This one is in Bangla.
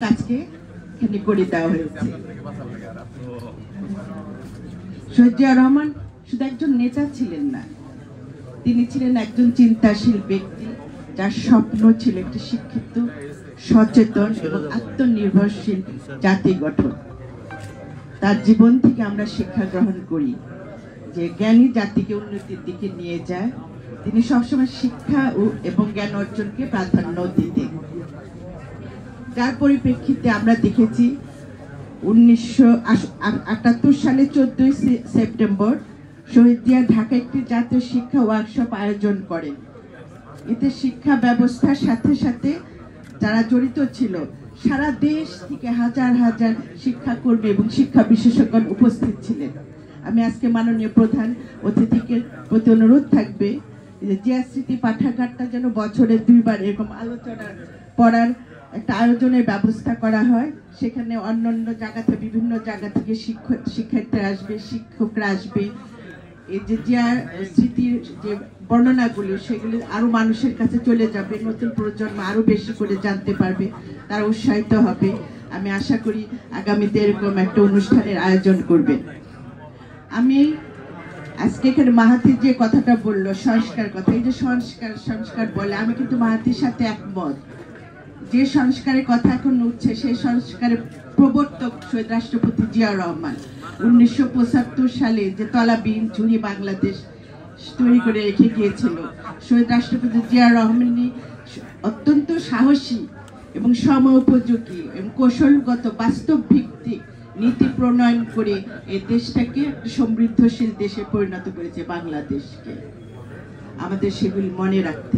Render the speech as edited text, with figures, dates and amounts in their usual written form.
আজকে এখানে করে দেওয়া হয়েছে। শহীদ জিয়াউর রহমান শুধু একজন নেতা ছিলেন না, তিনি ছিলেন একজন চিন্তাশীল ব্যক্তি, যার স্বপ্ন ছিল একটি শিক্ষিত, সচেতন এবং আত্মনির্ভরশীল জাতি গঠন। তার জীবন থেকে আমরা শিক্ষা গ্রহণ করি যে জ্ঞানী জাতিকে উন্নতির দিকে নিয়ে যায়। তিনি সবসময় শিক্ষা এবং জ্ঞান অর্জনকে প্রাধান্য দিতেন। যার পরিপ্রেক্ষিতে আমরা দেখেছি 1978 সালে 14 সেপ্টেম্বর শহীদ জিয়া ঢাকা একটি জাতীয় শিক্ষা ওয়ার্কশপ আয়োজন করেন। এতে শিক্ষা ব্যবস্থার সাথে সাথে যারা জড়িত ছিল সারা দেশ থেকে হাজার হাজার শিক্ষাকর্মী এবং শিক্ষা বিশেষজ্ঞ উপস্থিত ছিলেন। আমি আজকে মাননীয় প্রধান অতিথিকে প্রতি অনুরোধ থাকবে যে জিয়া স্মৃতি পাঠাগারটা যেন বছরে 2 বার এরকম আলোচনা পড়ার একটা আয়োজনের ব্যবস্থা করা হয়। সেখানে অন্যান্য জায়গাতে বিভিন্ন জায়গা থেকে শিক্ষার্থীরা আসবে, শিক্ষকরা আসবে। এই যে জিয়ার স্মৃতির যে বর্ণনাগুলি সেগুলি আরো মানুষের কাছে চলে যাবে, নতুন প্রজন্ম আরো বেশি করে জানতে পারবে, তারা উৎসাহিত হবে। আমি আশা করি আগামীতে এরকম একটা অনুষ্ঠানের আয়োজন করবেন। আমি আজকে এখানে মাহাথির যে কথাটা বললো সংস্কার কথা, এই যে সংস্কার বলে, আমি কিন্তু মাহাথির সাথে একমত। যে সংস্কারের কথা এখন উঠছে সেই সংস্কারের প্রবর্তক শহীদ রাষ্ট্রপতি জিয়াউর রহমান 1975 সালে যে তলাবিহীন ঝুড়ি বাংলাদেশ তৈরি করে রেখে গিয়েছিল। শহীদ রাষ্ট্রপতি জিয়াউর রহমানই অত্যন্ত সাহসী এবং সময়োপযোগী এবং কৌশলগত বাস্তব ভিত্তিক নীতি প্রণয়ন করে এই দেশটাকে সমৃদ্ধশীল দেশে পরিণত করেছে বাংলাদেশকে। আমাদের সেগুলি মনে রাখতে হবে।